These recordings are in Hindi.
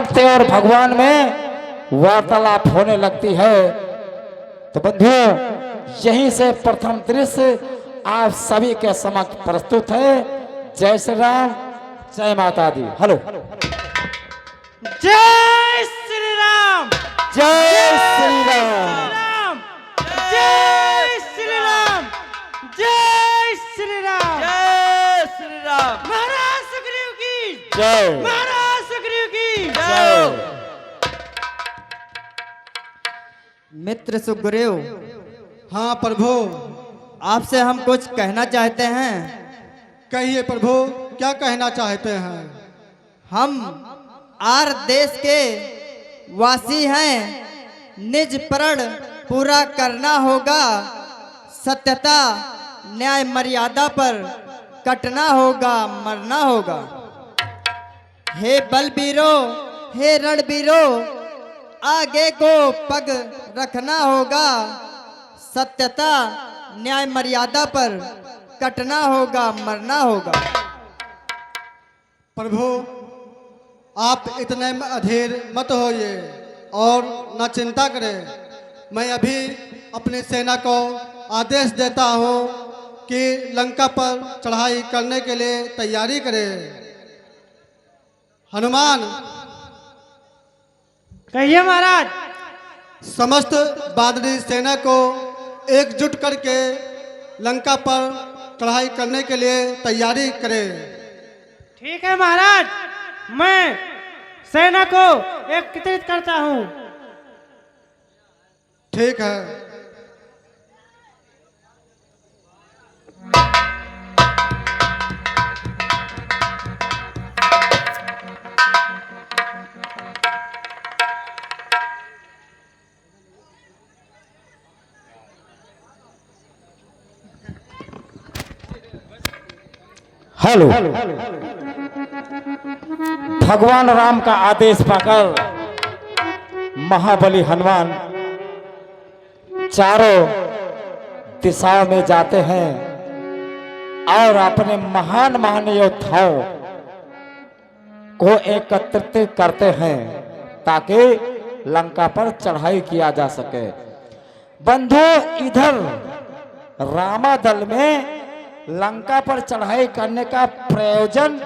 भक्त और भगवान में वार्तालाप होने लगती है। तो बंधुओं, यहीं से प्रथम दृश्य आप सभी के समक्ष प्रस्तुत है। जय श्री राम, जय माता दी। हेलो, जय श्री राम, जय श्री राम, जय श्री राम, जय श्री राम, जय श्री राम। महाराज सुग्रीव की जय, महाराज सुग्रीव की जय। मित्र सुग्रीव, हाँ प्रभु, आपसे हम कुछ कहना चाहते हैं। कहिए प्रभु, क्या कहना चाहते हैं? हम आर देश के वासी हैं, निज प्रण पूरा करना होगा, सत्यता न्याय मर्यादा पर कटना होगा, मरना होगा। हे बलबीरो, हे रणबीरो, आगे को पग रखना होगा, सत्यता न्याय मर्यादा पर कटना होगा, मरना होगा। प्रभु, आप इतने में अधीर मत होइए और न चिंता करें। मैं अभी अपनी सेना को आदेश देता हूँ कि लंका पर चढ़ाई करने के लिए तैयारी करें। हनुमान, कहिए महाराज। समस्त बादरी सेना को एकजुट करके लंका पर चढ़ाई करने के लिए तैयारी करें। ठीक है महाराज, मैं सेना को एकत्रित करता हूँ। ठीक है। हेलो, भगवान राम का आदेश पाकर महाबली हनुमान चारों दिशाओं में जाते हैं और अपने महान महान योद्धाओं को एकत्रित करते हैं ताकि लंका पर चढ़ाई किया जा सके। बंधु, इधर रामादल में लंका पर चढ़ाई करने का प्रयोजन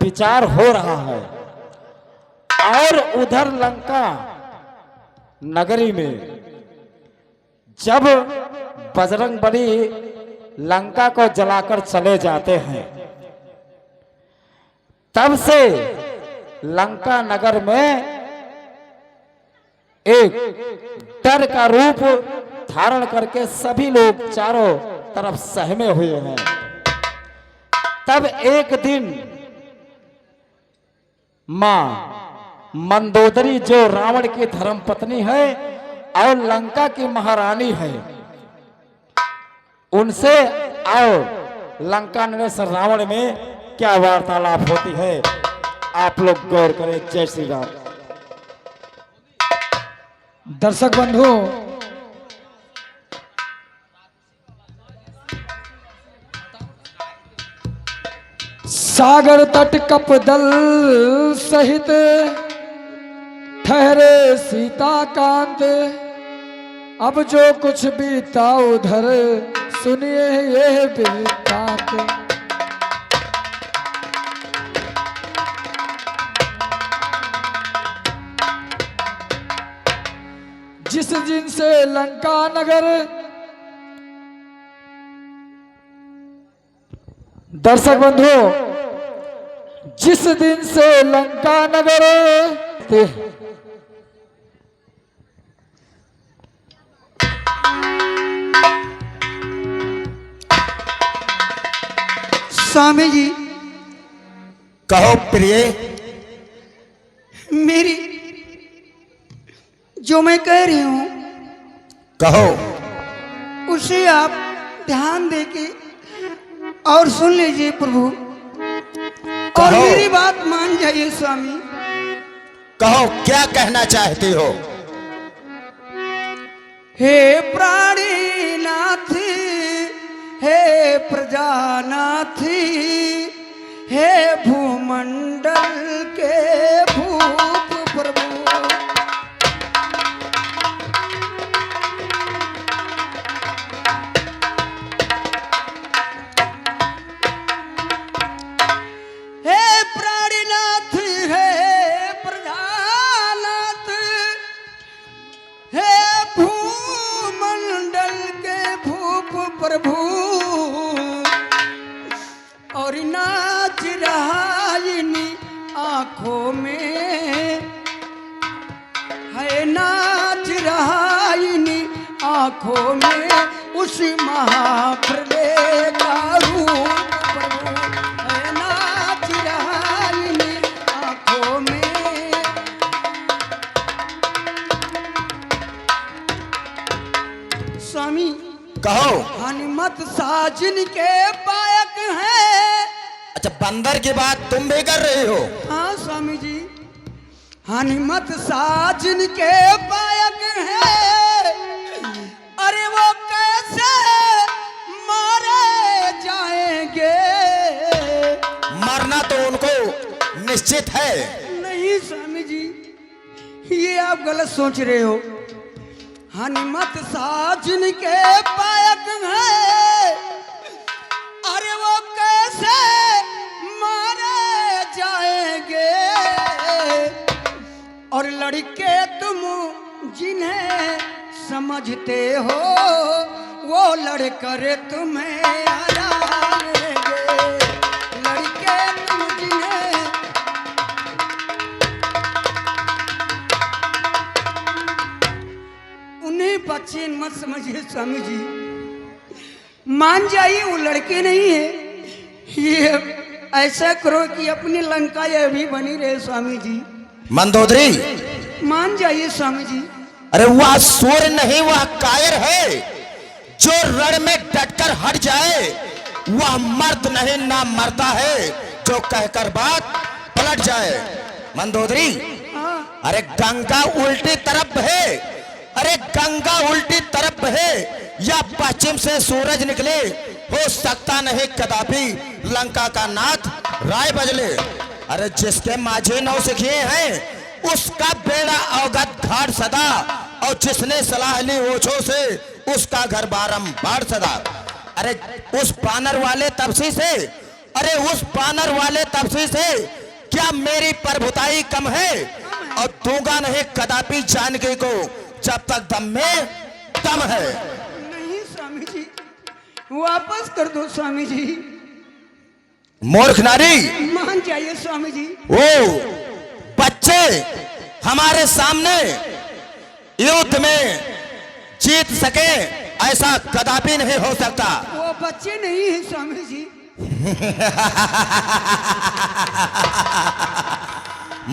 विचार हो रहा है और उधर लंका नगरी में जब बजरंगबली लंका को जलाकर चले जाते हैं, तब से लंका नगर में एक डर का रूप धारण करके सभी लोग चारों तरफ सहमे हुए हैं। तब एक दिन मां मंदोदरी, जो रावण की धर्मपत्नी है और लंका की महारानी है, उनसे और लंका नरेश रावण में क्या वार्तालाप होती है, आप लोग गौर करें। जय श्री राम। दर्शक बंधु, सागर तट कपदल सहित ठहरे सीता कांत, अब जो कुछ बीता उधर सुनिए यह वृत्तांत। जिस दिन से लंका नगर, दर्शक बंधु, जिस दिन से लंका नगर स्वामी जी, कहो प्रिय। मेरी जो मैं कह रही हूँ कहो। उसे आप ध्यान देके और सुन लीजिए प्रभु, और कहो। मेरी बात मान जाइए स्वामी। कहो, क्या कहना चाहती हो? हे प्राणीनाथ, हे प्रजानाथ, हे भूमंडल के भूप आंखों में उस महाप्रलय का रूप प्रभु है नाच रहा इन आंखों में। स्वामी कहो। हनुमत साजन के पायक हैं। अच्छा, बंदर की बात तुम भी कर रही हो? हाँ स्वामी जी, हनुमत साजन के पायक हैं। अरे वो कैसे मारे जाएंगे? मरना तो उनको निश्चित है। नहीं स्वामी जी, ये आप गलत सोच रहे हो। हनुमत साजन के पायक हैं। अरे वो कैसे मारे जाएंगे? और लड़के तुम जिन्हें समझते हो वो लड़कर तुम्हें हराएंगे। लड़के तुम जिन्हें उन्हें बच्चे मत समझिए स्वामी जी, मान जाइए वो लड़के नहीं है। ये ऐसा करो कि अपनी लंका ये भी बनी रहे स्वामी जी। मंदोदरी, मान जाइए स्वामी जी। अरे वह सूर नहीं, वह कायर है। जो रण में डटकर हट जाए वह मर्द नहीं, ना मरता है जो कहकर बात पलट जाए। मंदोदरी, हाँ, अरे गंगा उल्टी तरफ है। अरे गंगा उल्टी तरफ है या पश्चिम से सूरज निकले, हो सकता नहीं कदापि लंका का नाथ राय बजले। अरे जिसके माझे नौ सिखिए हैं उसका बेड़ा अवगत घाट सदा, और जिसने सलाह ली ओछो से उसका घर बारंबार सदा। अरे उस बानर वाले तपसी से, अरे उस बानर वाले तपसी से क्या मेरी प्रभुताई कम है? और दूंगा नहीं कदापि जानकी को जब तक दम में दम है। नहीं स्वामी जी, वापस कर दो स्वामी जी। मूर्ख नारी, मान जाइए स्वामी जी। वो बच्चे हमारे सामने युद्ध में जीत सके ऐसा कदापि नहीं हो सकता। वो बच्चे नहीं है स्वामी जी।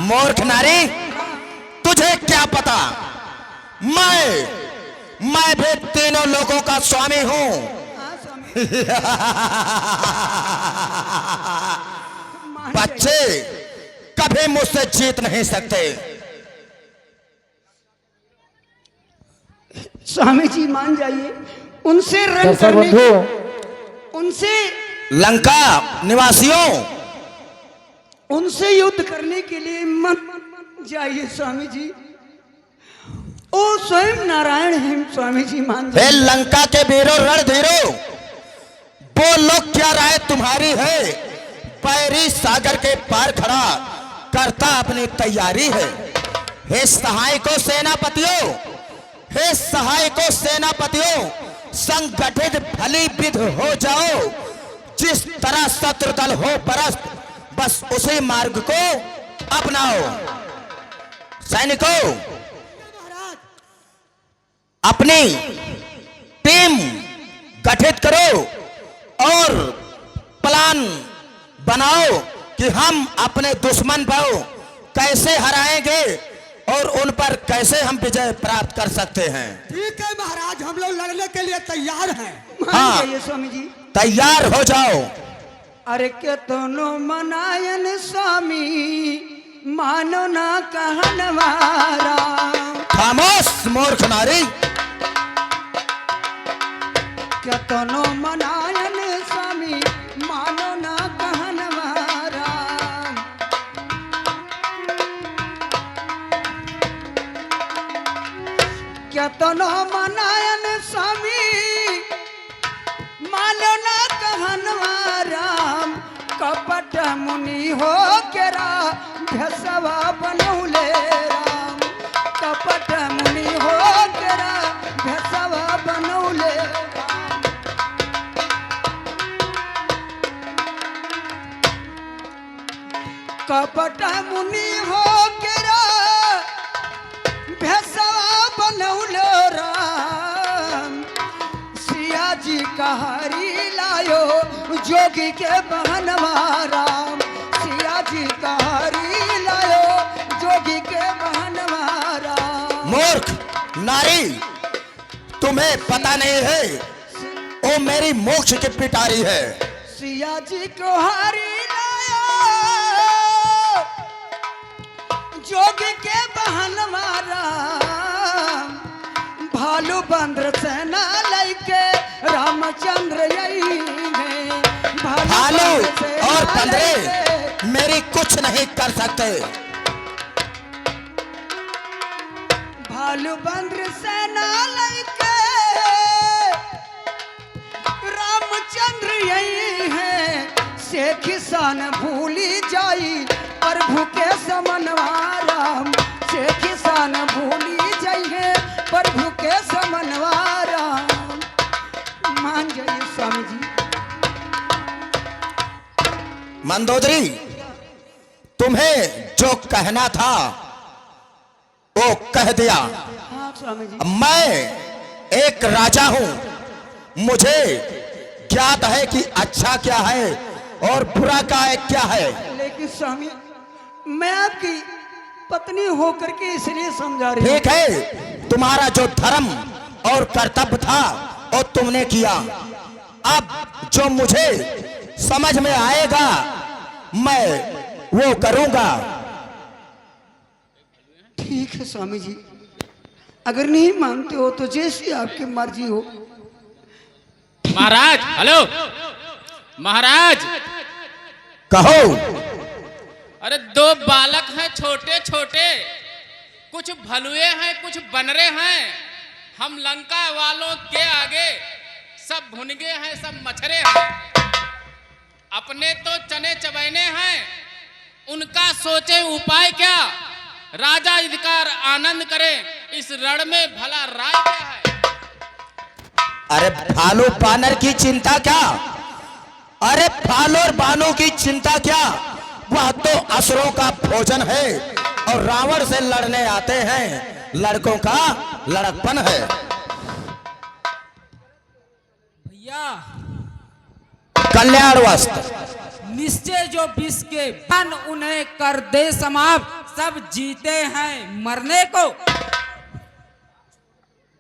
मूर्ख नारी, तुझे क्या पता, मैं भी तीनों लोगों का स्वामी हूं। हाँ स्वामी। बच्चे कभी मुझसे जीत नहीं सकते। स्वामी जी मान जाइए, उनसे रण दर्शक करने बंधु, उनसे लंका निवासियों, उनसे युद्ध करने के लिए मत जाइए स्वामी जी। ओ स्वयं नारायण है स्वामी जी, मान हे जाइए। लंका के वीरों रणधीरों, बोलो क्या राय तुम्हारी है? पैरी सागर के पार खड़ा करता अपनी तैयारी है। हे सहायकों सेनापतियों, हे सहायकों सेनापतियों, संगठित भली विध हो जाओ। जिस तरह शत्रु दल हो परस्त, बस उसी मार्ग को अपनाओ। सैनिकों, अपनी टीम गठित करो और प्लान बनाओ कि हम अपने दुश्मन को कैसे हराएंगे और उन पर कैसे हम विजय प्राप्त कर सकते हैं। ठीक है महाराज, हम लोग लड़ने के लिए तैयार हैं। मान हाँ। जाइए स्वामी जी। तैयार हो जाओ। अरे के तोनो मनायन स्वामी, मानो ना कहनवारा। खामोश मूर्ख नारी, क्या तोनो मनायन स्वामी, मानो ना कहनवारा। क्या तोनो मनायन स्वामी, मानो ना कहनवारा। कपट मुनि हो केरा भसवा बनौले राम। कपट मुनि हो केरा भसवा बनौले राम। कपट मुनि हो केरा भसवा बनौले राम। जोगी के बहनवा राम सिया जी का हरी लायो जोगी के बहनवा राम। मूर्ख नारी, तुम्हें पता नहीं है वो मेरी मोक्ष की पिटारी है। सिया जी को हरी लायो जोगी के बहनवा राम भालू बंद्र सेना लैके रामचंद्र यही है। भालू और बंदरे मेरी कुछ नहीं कर सकते। भालू बंद्र सेना लैके रामचंद्र यही है। से किसान भूली जाई प्रभु के समनवा राम से किसान भूली जाइए प्रभु के समनवा राम। मान जाइए स्वामी जी। मंदोदरी, तुम्हें जो कहना था वो कह दिया। हाँ स्वामी जी। मैं एक राजा हूं, मुझे ज्ञात है कि अच्छा क्या है और बुरा क्या है। लेकिन स्वामी मैं आपकी पत्नी होकर के इसलिए समझा रही हूँ। ठीक है, तुम्हारा जो धर्म और कर्तव्य था वो तुमने किया। अब जो मुझे समझ में आएगा मैं वो करूंगा। ठीक है स्वामी जी, अगर नहीं मानते हो तो जैसी आपकी मर्जी हो। महाराज, हेलो महाराज। कहो। अरे दो बालक हैं छोटे छोटे, कुछ भलुए हैं कुछ बनरे हैं। हम लंका वालों के आगे सब भुनगे हैं सब मछरे हैं। अपने तो चने चबैने हैं, उनका सोचे उपाय क्या। राजा अधिकार आनंद करे, इस रण में भला राय क्या है। अरे भालू बानर की चिंता क्या, अरे भालू और बानू की चिंता क्या। वह तो असुरों का भोजन है और रावण से लड़ने आते हैं। लड़कों का लड़कपन है। भैया कल्याण वस्त्र निश्चय जो विष के बन उन्हें कर दे समाप्त। सब जीते हैं मरने को।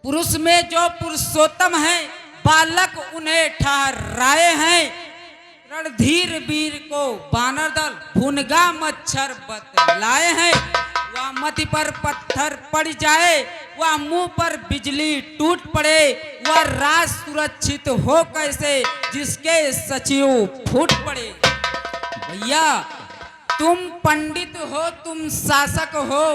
पुरुष में जो पुरुषोत्तम है बालक उन्हें ठहराए हैं। रणधीर वीर को बानर दल भुनगा मच्छर बतलाए हैं। वह मति पर पत्थर पड़ जाए, वह मुंह पर बिजली टूट पड़े। वह राज सुरक्षित हो कैसे जिसके सचिव फूट पड़े। भैया तुम पंडित हो, तुम शासक हो,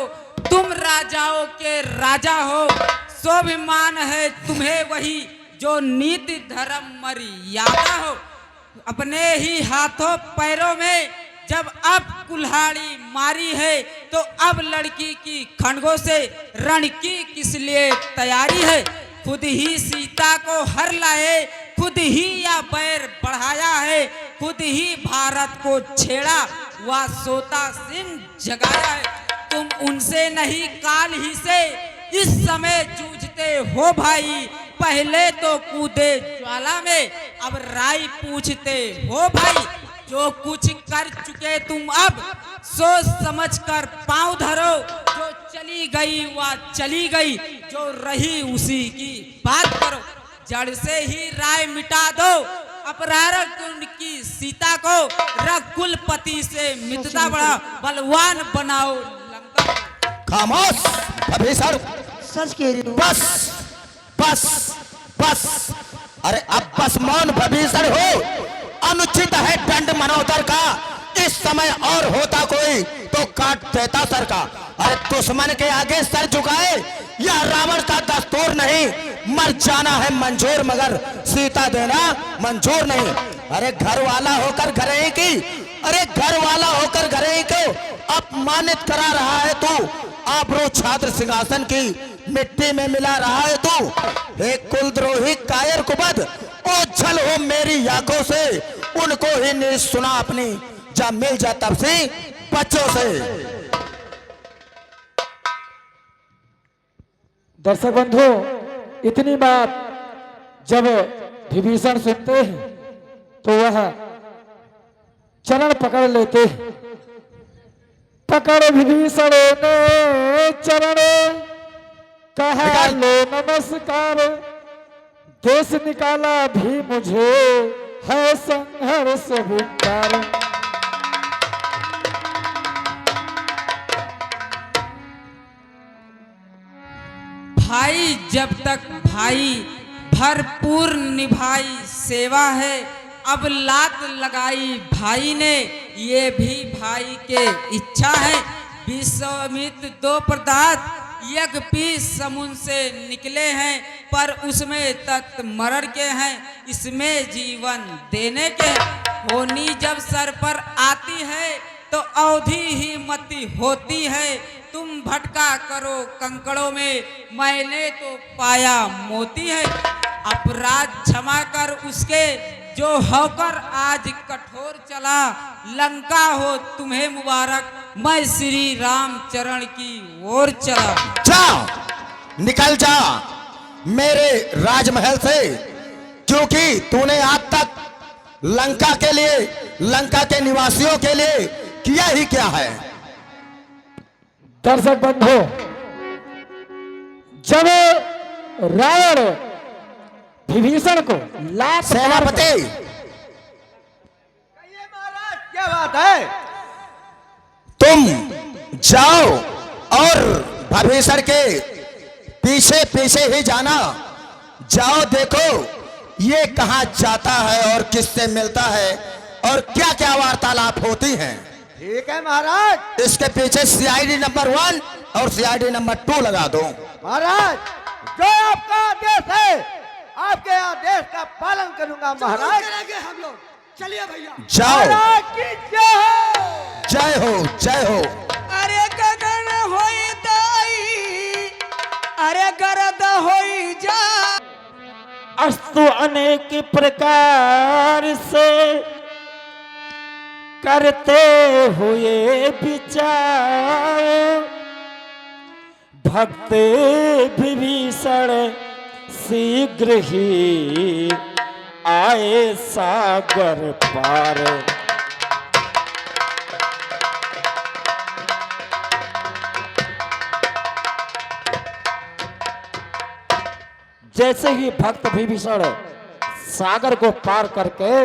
तुम राजाओं के राजा हो। स्वाभिमान है तुम्हें वही जो नीति धर्म मर्यादा हो। अपने ही हाथों पैरों में जब अब कुल्हाड़ी मारी है तो अब लड़की की खंडों से रण की किस लिए तैयारी है। खुद ही सीता को हर लाए, खुद ही या बैर बढ़ाया है। खुद ही भारत को छेड़ा, वह सोता सिंह जगाया है। तुम उनसे नहीं काल ही से इस समय जूझते हो भाई। पहले तो कूदे ज्वाला में, अब राय पूछते हो भाई। जो कुछ कर चुके तुम अब सोच समझ कर पांव धरो। जो चली गई वह चली गई, जो रही उसी की बात करो। जड़ से ही राय मिटा दो, अपरारक की सीता को। रघुकुलपति से मित्रता बढ़ा, बलवान बनाओ लंका को। खामोश अभिसर, सच कह रही हूँ। बस बस बस। अरे अब बस मौन भीषण हो। अनुचित है दंड मनोदर का। इस समय और होता कोई तो काट देता सर का। अरे दुश्मन के आगे सर झुकाए यह रावण का दस्तूर नहीं। मर जाना है मंजूर मगर सीता देना मंजूर नहीं। अरे घर वाला होकर घरे की, अरे घर वाला होकर घरे को अपमानित करा रहा है तू। आबरू छात्र सिंहासन की मिट्टी में मिला रहा है तू। एक कुलद्रोही कायर कुबद ओझल हो मेरी आंखों से। उनको ही नहीं सुना अपनी, जब मिल जा तब से बच्चों से। दर्शक बंधु, इतनी बात जब विभीषण सुनते हैं तो वह चरण पकड़ लेते। पकड़ विभीषण ने चरण, कहा लो नमस्कार। देश निकाला भी मुझे है संघर्ष विकार। भाई जब तक भाई भरपूर निभाई सेवा है, अब लात लगाई भाई ने, ये भी भाई के इच्छा है। विश्वामित्र दो प्रदात यज्ञ पीस समुद्र से निकले हैं, पर उसमें तख्त मरण के हैं, इसमें जीवन देने के हैं। होनी जब सर पर आती है तो अवधि ही मति होती है। तुम भटका करो कंकड़ों में, मैंने तो पाया मोती है। अपराध क्षमा कर उसके जो होकर आज कठोर चला। लंका हो तुम्हें मुबारक, मैं श्री राम चरण की ओर चला। जा निकल जा मेरे राजमहल से, क्योंकि तूने आज तक लंका के लिए, लंका के निवासियों के लिए किया ही क्या है। दर्शक बंधु, जब रावण विभीषण को लात सेनापति महाराज क्या बात है? तुम जाओ और विभीषण के पीछे पीछे ही जाना। जाओ देखो ये कहाँ जाता है और किससे मिलता है और क्या क्या वार्तालाप होती हैं। ठीक है महाराज। इसके पीछे सीआईडी नंबर 1 और सीआईडी नंबर 2 लगा दो। महाराज जो आपका आदेश है, आपके आदेश का पालन करूंगा महाराज। हम लोग चलिए भैया। जाओ। महाराज की जय हो। जय हो जय हो। अरे गगन होई दाई, अरे गरद होई जा। अस्तु अनेक प्रकार से करते हुए विचार, भक्त विभीषण शीघ्र ही आए सागर पार। जैसे ही भक्त विभीषण सागर को पार करके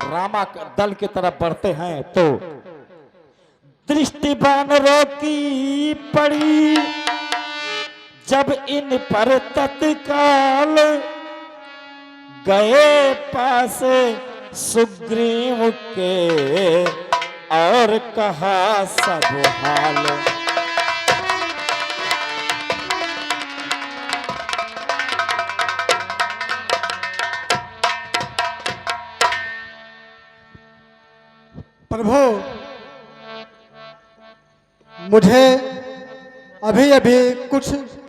रामा दल की तरफ बढ़ते हैं तो दृष्टि वानरों की पड़ी जब इन पर तत्काल। गए पास सुग्रीव के और कहा सब हाल। प्रभु, मुझे अभी अभी कुछ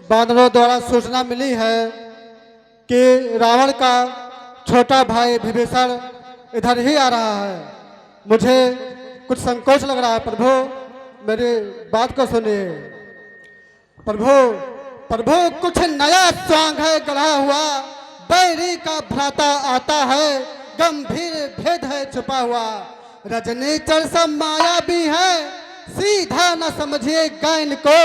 बानरों द्वारा सूचना मिली है कि रावण का छोटा भाई विभीषण इधर ही आ रहा है। मुझे कुछ संकोच लग रहा है प्रभु, मेरी बात को सुनिए। प्रभु प्रभु कुछ नया स्वांग है गढ़ा हुआ, बैरी का भ्राता आता है, गंभीर भेद है छुपा हुआ। रजनी चढ़ सब माया भी है, सीधा न समझिए गायन को,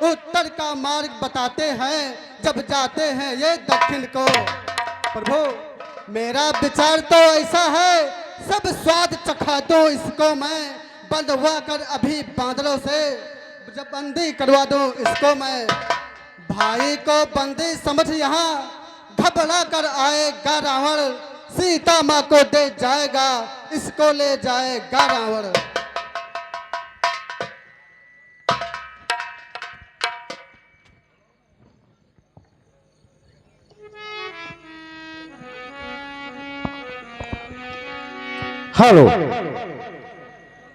उत्तर का मार्ग बताते हैं जब जाते हैं ये दक्षिण को। प्रभु मेरा विचार तो ऐसा है, सब स्वाद चखा दो इसको मैं, बंधवा कर अभी बांदरों से जब बंदी करवा दूं इसको मैं। भाई को बंदी समझ यहाँ घबरा कर आएगा रावण, सीता माँ को दे जाएगा, इसको ले जाएगा रावण। हेलो।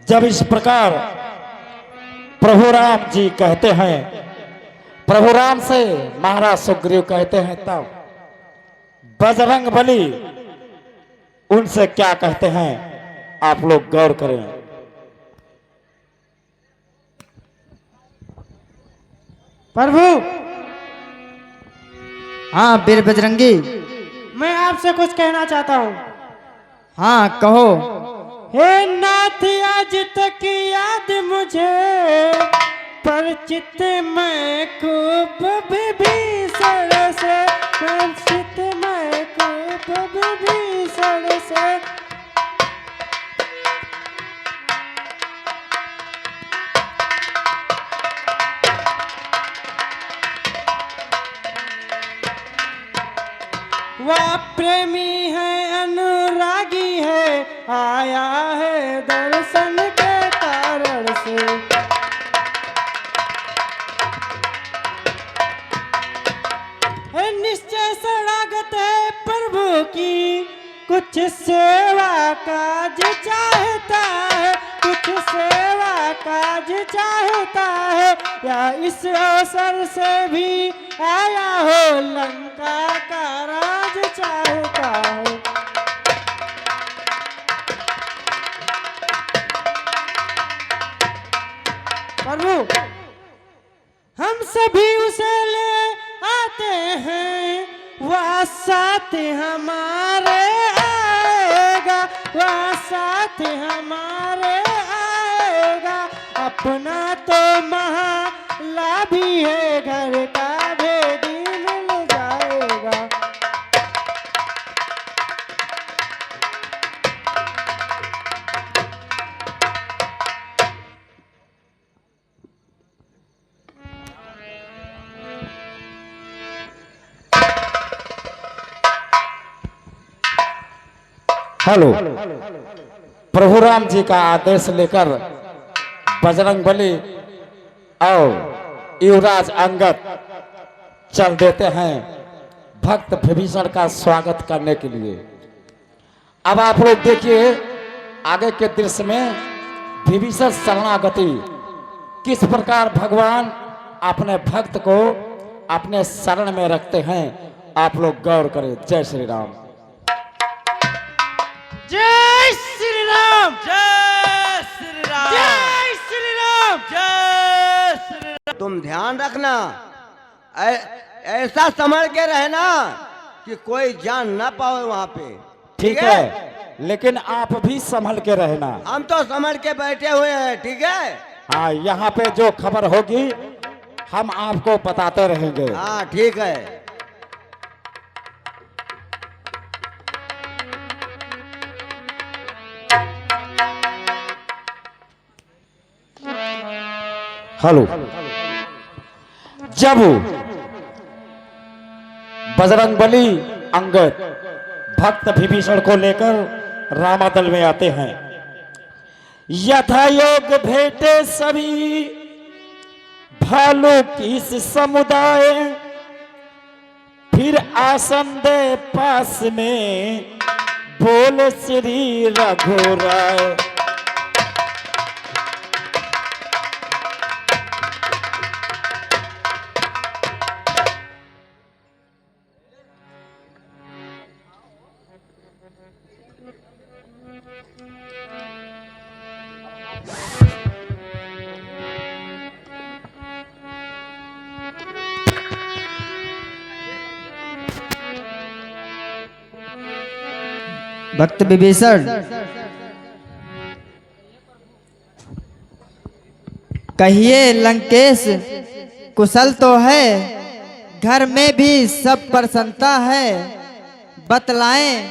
जब इस प्रकार प्रभु राम जी कहते हैं, प्रभु राम से महाराज सुग्रीव कहते हैं, तब बजरंग बली उनसे क्या कहते हैं आप लोग गौर करें। प्रभु हाँ वीर बजरंगी। मैं आपसे कुछ कहना चाहता हूँ। हाँ कहो। हे नाथ आज तक याद मुझे परिचित मैं खूब विभीषण से, परिचित मैं खूब विभीषण से। वह प्रेमी है अनुरागी है, आया है दर्शन के कारण से। निश्चय शरणागत है प्रभु की, कुछ सेवा काज चाहता है, कुछ सेवा काज चाहता है, या इस अवसर से भी आया हो लंका का राज चाहता है। प्रभु हम सभी उसे ले आते हैं, वह साथ हमारे आएगा, वह साथ हमारे आएगा। अपना तो महला भी है, घर का भेदी मिल जाएगा। हेलो, प्रभु राम जी का आदेश लेकर बजरंगबली और युवराज अंगद चल देते हैं भक्त विभीषण का स्वागत करने के लिए। अब आप लोग देखिए आगे के दृश्य में विभीषण शरणागति किस प्रकार भगवान अपने भक्त को अपने शरण में रखते हैं, आप लोग गौर करें। जय श्री राम। जय श्री राम, जय श्री राम, जय श्री राम, जय श्री राम। तुम ध्यान रखना, ऐसा संभल के रहना कि कोई जान ना पाए वहाँ पे। ठीक है, लेकिन आप भी संभल के रहना। हम तो संभल के बैठे हुए हैं, ठीक है। हाँ, यहाँ पे जो खबर होगी हम आपको बताते रहेंगे। हाँ ठीक है। हेलो, जब बजरंगबली अंगद भक्त विभीषण को लेकर रामादल में आते हैं, यथा योग भेटे सभी भालू किस समुदाय, फिर आसन दे पास में बोले श्री रघुराय। भक्त विभीषण कहिए लंकेश कुशल तो है, घर में भी सब प्रसन्नता है। बतलाएं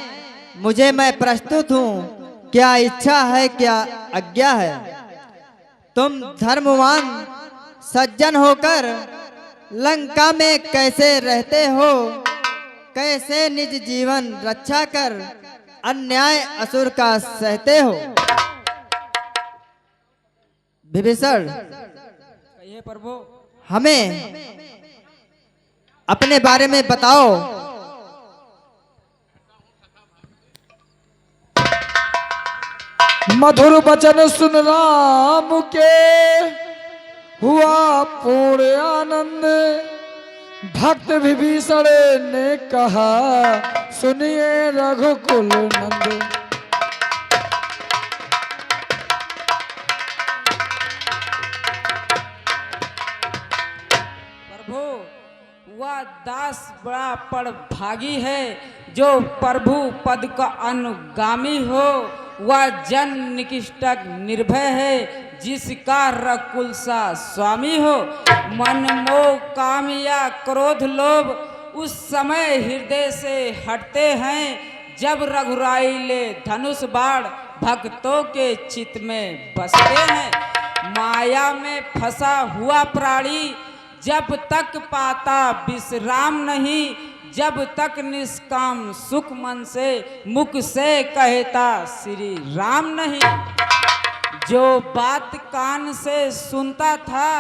मुझे, मैं प्रस्तुत हूँ, क्या इच्छा है क्या आज्ञा है। तुम धर्मवान सज्जन होकर लंका में कैसे रहते हो, कैसे निज जीवन रक्षा कर अन्याय असुर का सहते हो। विभीषण कहिए प्रभु। हमें अपने बारे में बताओ। मधुर वचन सुन राम के हुआ पूर्ण आनंद, भक्त विभीषण ने कहा सुनिए रघुकुल नंद। प्रभु वह दास बड़ा पड़भागी है जो प्रभु पद का अनुगामी हो वह जन निकिष्टक निर्भय है, जिसका रकुल सा स्वामी हो। मन मोह काम या क्रोध लोभ उस समय हृदय से हटते हैं, जब रघुराइले धनुष बाण भक्तों के चित्त में बसते हैं। माया में फंसा हुआ प्राणी जब तक पाता विश्राम नहीं, जब तक निष्काम सुख मन से मुख से कहता श्री राम नहीं। जो बात कान से सुनता था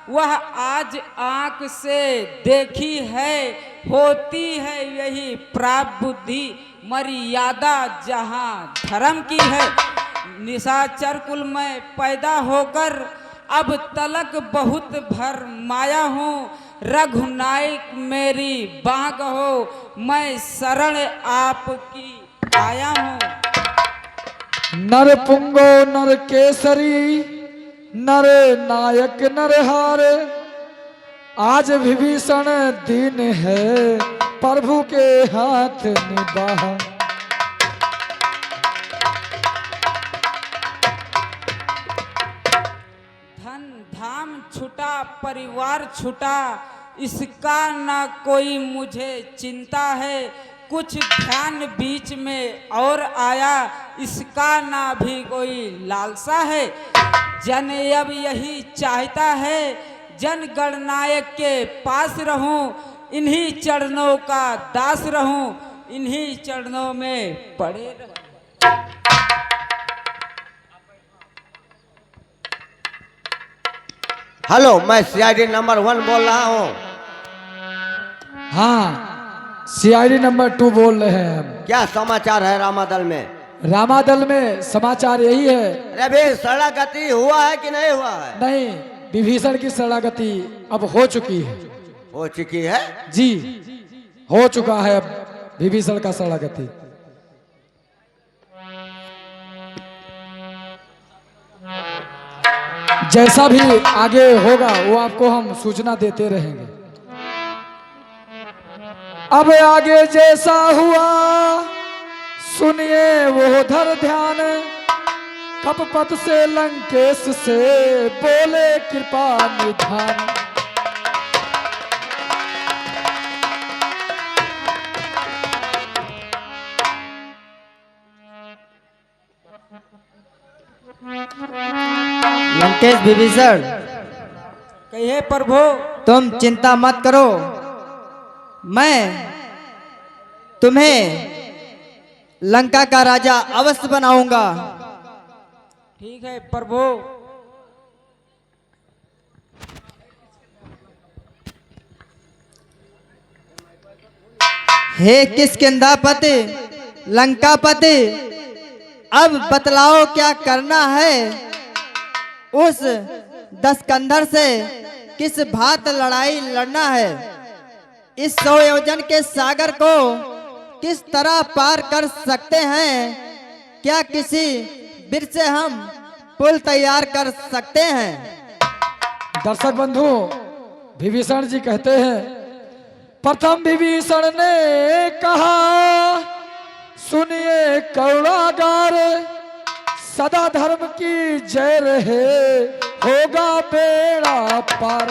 वह आज आंख से देखी है, होती है यही प्राप्त बुद्धि मर्यादा जहाँ धर्म की है। निशाचर कुल में पैदा होकर अब तलक बहुत भर माया हूँ, रघुनायक मेरी बाग हो, मैं शरण आपकी आया हूँ। नर पुंगो नर केसरी, नर नायक नरहार, आज विभीषण दीन है, प्रभु के हाथ निबाह। धन धाम छुटा परिवार छुटा, इसका ना कोई मुझे चिंता है। कुछ ध्यान बीच में और आया, इसका ना भी कोई लालसा है। जन अब यही चाहता है, जन गणनायक के पास रहूं, इन्हीं चरणों का दास रहूं, इन्हीं चरणों में पड़े रहूं। हेलो, मैं सीआईडी नंबर 1 बोल रहा हूँ। हाँ, सीआईडी नंबर 2 बोल रहे हैं हम। क्या समाचार है रामादल में? रामादल में समाचार यही है। अरे भाई, शरणागति हुआ है कि नहीं हुआ है? नहीं, विभीषण की शरणागति अब हो चुकी है। हो चुकी है जी, हो चुका है अब विभीषण का शरणागति। जैसा भी आगे होगा वो आपको हम सूचना देते रहेंगे। अब आगे जैसा हुआ सुनिए वो धर ध्यान, कपपत से लंकेश से बोले कृपा निधान। लंकेश विभीषण, कहिए प्रभु। तुम चिंता मत करो, मैं तुम्हें लंका का राजा अवश्य बनाऊंगा। ठीक है प्रभु। हे किष्किंधापति लंकापति, अब बतलाओ क्या करना है। उस दशकंधर से किस भात लड़ाई लड़ना है। इस 100 योजन के सागर को किस तरह पार कर सकते हैं। क्या किसी बीर से हम पुल तैयार कर सकते हैं। दर्शक बंधु, विभीषण जी कहते हैं, प्रथम विभीषण ने कहा सुनिए करुणागार, सदा धर्म की जय रहे, होगा बेड़ा पार।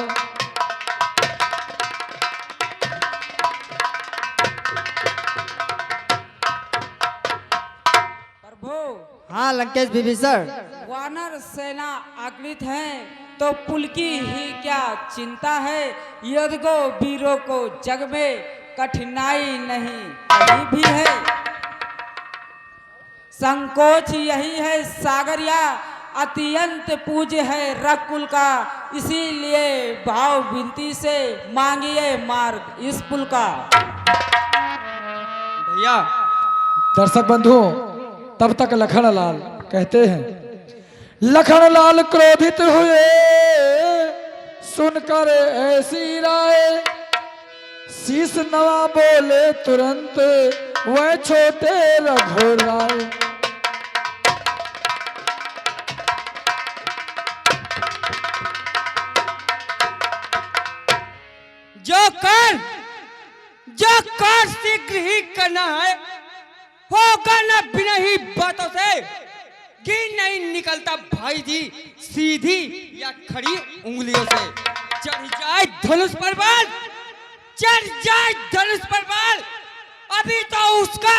प्रभु, हाँ लंकेश विभीषण, वानर सेना आगलित है तो पुल की ही क्या चिंता है। यदगो वीरों को जग में कठिनाई नहीं कहीं भी है। संकोच यही है सागरिया, अत्यंत पूज्य है रकुल का, इसीलिए भाव विनती से मांगिए मार्ग इस पुल का। भैया दर्शक बंधु, तब तक लखन लाल कहते हैं, लखन लाल क्रोधित हुए सुनकर ऐसी राय, शीश नवा बोले तुरंत वह छोटे रघुराय। जो कर शीघ्र ही करना है, होगा ना बिना ही बातों से। गिन नहीं निकलता भाई जी, सीधी या खड़ी उंगलियों से। चढ़ जाए धनुष पर बाल, चढ़ जाए धनुष पर बाल, अभी तो उसका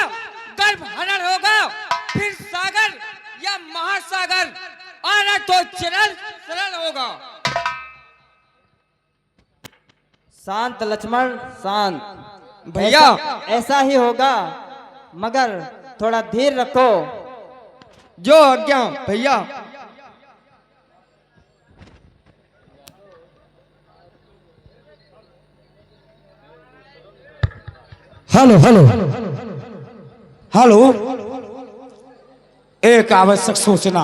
गर्भ हरण होगा, फिर सागर या महासागर आना तो चरण सरल होगा। शांत लक्ष्मण शांत। भैया ऐसा ही होगा, मगर थोड़ा धीर रखो। जो आज्ञा भैया। हेलो हेलो हेलो, एक आवश्यक सूचना।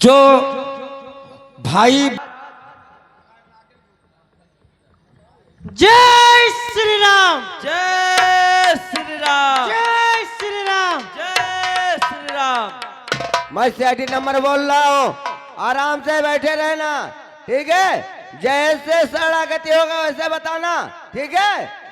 जो भाई जय श्री राम, जय श्री राम, जय श्री राम। जय श्री राम। मैं सीआईडी नंबर बोल रहा हूँ, आराम से बैठे रहना, ठीक है? जैसे शरणागति होगा वैसे बताना, ठीक है?